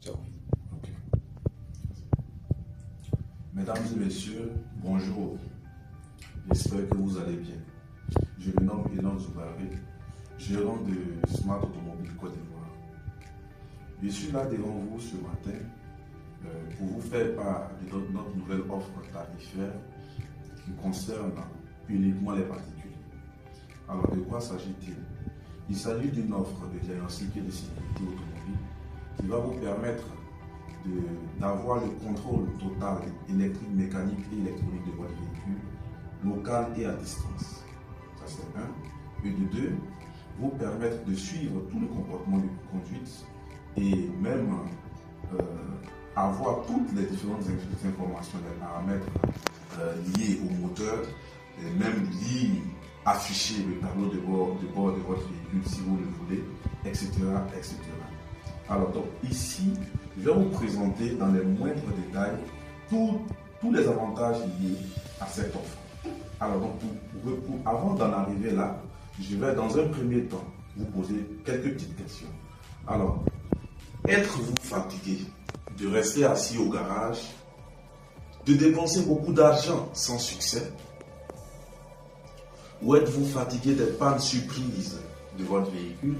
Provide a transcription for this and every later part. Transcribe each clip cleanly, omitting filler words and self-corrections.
Ciao. Ok. Mesdames et messieurs, bonjour. J'espère que vous allez bien. Je me nomme Elan Zoubaré, gérant de Smart Automobile Côte d'Ivoire. Je suis là devant vous ce matin pour vous faire part de notre nouvelle offre tarifaire qui concerne uniquement les particuliers. Alors, de quoi s'agit-il? Il s'agit d'une offre de diagnostic et de sécurité automobile qui va vous permettre d'avoir le contrôle total électrique, mécanique et électronique de votre véhicule, local et à distance. Ça c'est un. Et de deux, vous permettre de suivre tout le comportement de conduite et même avoir toutes les différentes informations, les paramètres liés au moteur, et même afficher le tableau de bord de votre véhicule si vous le voulez, etc. etc. Alors donc ici, je vais vous présenter dans les moindres détails tous les avantages liés à cette offre. Alors donc avant d'en arriver là, je vais dans un premier temps vous poser quelques petites questions. Alors, êtes-vous fatigué de rester assis au garage, de dépenser beaucoup d'argent sans succès? Ou êtes-vous fatigué des pannes surprises de votre véhicule?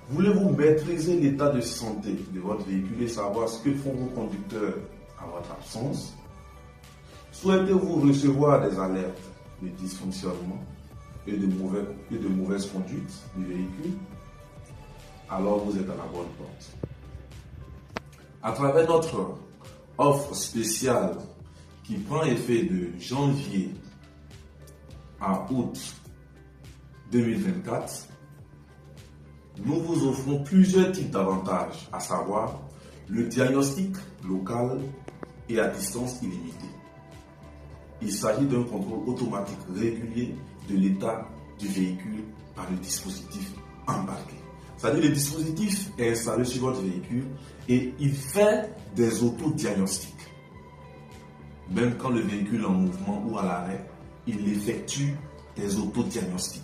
Voulez-vous maîtriser l'état de santé de votre véhicule et savoir ce que font vos conducteurs à votre absence? Souhaitez-vous recevoir des alertes de dysfonctionnement et de mauvaise conduite du véhicule? Alors vous êtes à la bonne porte. À travers notre offre spéciale qui prend effet de janvier à août 2024, nous vous offrons plusieurs types d'avantages, à savoir le diagnostic local et à distance illimitée. Il s'agit d'un contrôle automatique régulier de l'état du véhicule par le dispositif embarqué. C'est-à-dire le dispositif est installé sur votre véhicule et il fait des autodiagnostics. Même quand le véhicule est en mouvement ou à l'arrêt, il effectue des autodiagnostics.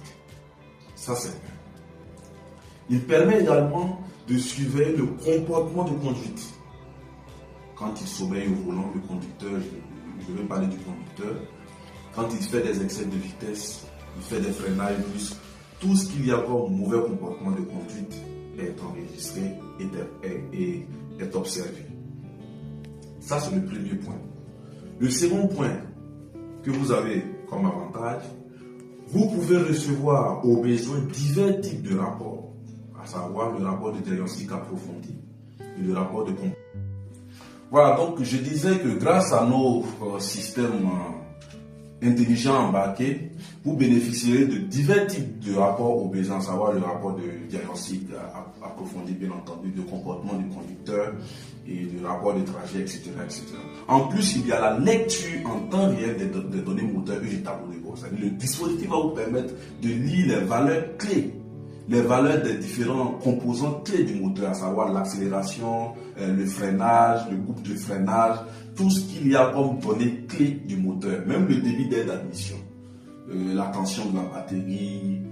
Ça, c'est bien. Il permet également de suivre le comportement de conduite. Quand il sommeille au volant, le conducteur, je vais parler du conducteur, quand il fait des excès de vitesse, il fait des freinages brusques, tout ce qu'il y a comme mauvais comportement de conduite est enregistré et est observé. Ça, c'est le premier point. Le second point que vous avez comme avantage, vous pouvez recevoir au besoin divers types de rapports, à savoir le rapport de diagnostic approfondi et le rapport de comportement. Voilà, donc je disais que grâce à nos systèmes intelligents embarqués, vous bénéficierez de divers types de rapports au besoin, à savoir le rapport de diagnostic approfondi, bien entendu, de comportement du conducteur et le rapport de trajet, etc., etc. En plus, il y a la lecture en temps réel des données moteurs et des tableaux de bord. C'est-à-dire le dispositif va vous permettre de lire les valeurs clés, les valeurs des différents composants clés du moteur, à savoir l'accélération, le freinage, le groupe de freinage, tout ce qu'il y a comme données clés du moteur, même le débit d'air d'admission, la tension de la batterie,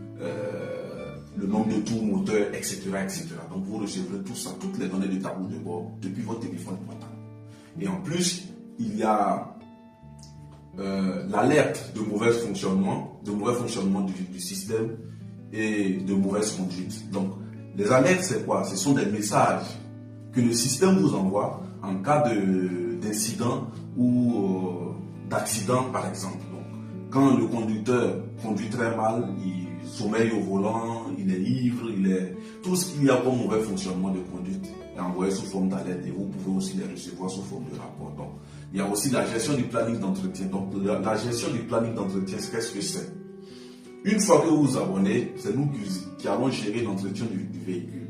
le nombre de tours moteur, etc., etc. Donc vous recevrez tout ça, toutes les données du tableau de bord depuis votre téléphone portable. Et en plus, il y a l'alerte de mauvais fonctionnement du système et de mauvaise conduite. Donc, les alertes, c'est quoi? Ce sont des messages que le système vous envoie en cas d'incident ou d'accident, par exemple. Donc, quand le conducteur conduit très mal, il sommeille au volant, il est ivre, tout ce qu'il y a comme mauvais fonctionnement de conduite est envoyé sous forme d'alerte et vous pouvez aussi les recevoir sous forme de rapport. Donc, il y a aussi la gestion du planning d'entretien. Donc, la gestion du planning d'entretien, qu'est-ce que c'est? Une fois que vous vous abonnez, c'est nous qui allons gérer l'entretien du véhicule.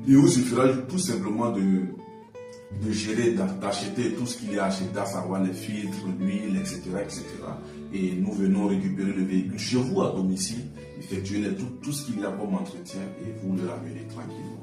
Il vous suffira tout simplement de gérer, d'acheter tout ce qu'il y a acheté, à savoir les filtres, l'huile, etc., etc. Et nous venons récupérer le véhicule chez vous à domicile, effectuer tout ce qu'il y a comme entretien et vous le ramenez tranquillement.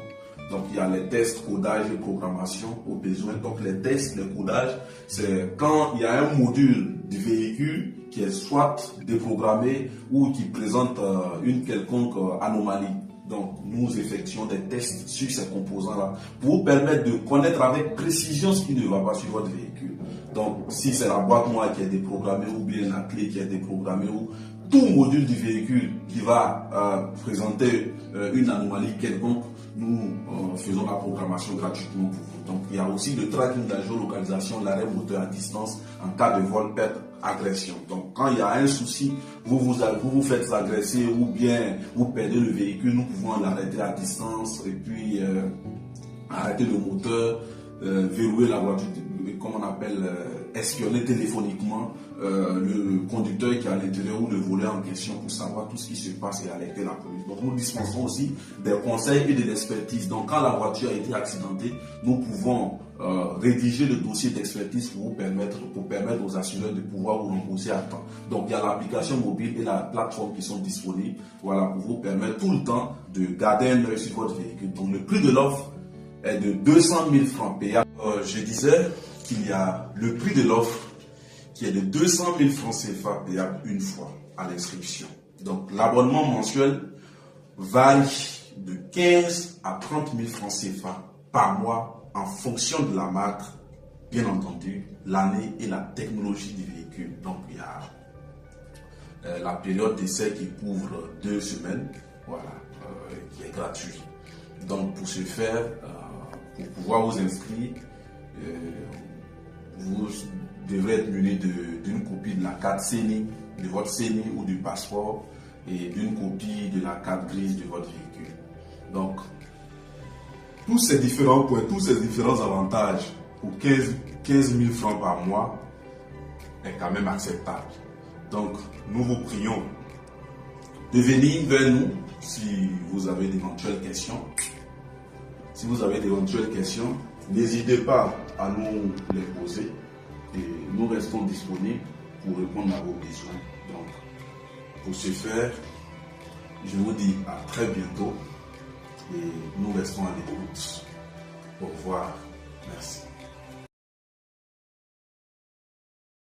Donc il y a les tests, codage et programmation au besoin. Donc les tests, les codages, c'est quand il y a un module du véhicule qui est soit déprogrammé ou qui présente une quelconque anomalie. Donc, nous effectuons des tests sur ces composants-là pour vous permettre de connaître avec précision ce qui ne va pas sur votre véhicule. Donc, si c'est la boîte noire qui est déprogrammée ou bien la clé qui est déprogrammée ou tout module du véhicule qui va présenter une anomalie quelconque, nous faisons la programmation gratuitement pour vous. Donc, il y a aussi le tracking de la géolocalisation, l'arrêt moteur à distance en cas de vol, perte, agression. Donc, quand il y a un souci, vous vous faites agresser ou bien vous perdez le véhicule, nous pouvons l'arrêter à distance et puis arrêter le moteur, verrouiller la voiture, comme on appelle, espionner téléphoniquement le conducteur qui est à l'intérieur ou le voleur en question pour savoir tout ce qui se passe et alerter la police. Donc nous dispensons aussi des conseils et de l'expertise. Donc quand la voiture a été accidentée, nous pouvons rédiger le dossier d'expertise pour permettre aux assureurs de pouvoir vous rembourser à temps. Donc il y a l'application mobile et la plateforme qui sont disponibles, voilà, pour vous permettre tout le temps de garder un œil sur votre véhicule. Donc le prix de l'offre est de 200 000 francs payés. Je disais qu'il y a le prix de l'offre qui est de 200 000 francs CFA payable une fois à l'inscription. Donc l'abonnement mensuel varie de 15 à 30 000 francs CFA par mois en fonction de la marque, bien entendu, l'année et la technologie du véhicule. Donc il y a la période d'essai qui couvre 2 semaines, voilà, qui est gratuit. Donc pour ce faire, pour pouvoir vous inscrire, vous devrez être muni d'une copie de la carte CENI, de votre CENI ou du passeport et d'une copie de la carte grise de votre véhicule. Donc, tous ces différents points, tous ces différents avantages pour 15 000 francs par mois est quand même acceptable. Donc, nous vous prions de venir vers nous si vous avez d'éventuelles questions. Si vous avez d'éventuelles questions, n'hésitez pas à nous les poser et nous restons disponibles pour répondre à vos besoins. Donc, pour ce faire, je vous dis à très bientôt et nous restons à l'écoute. Au revoir. Merci.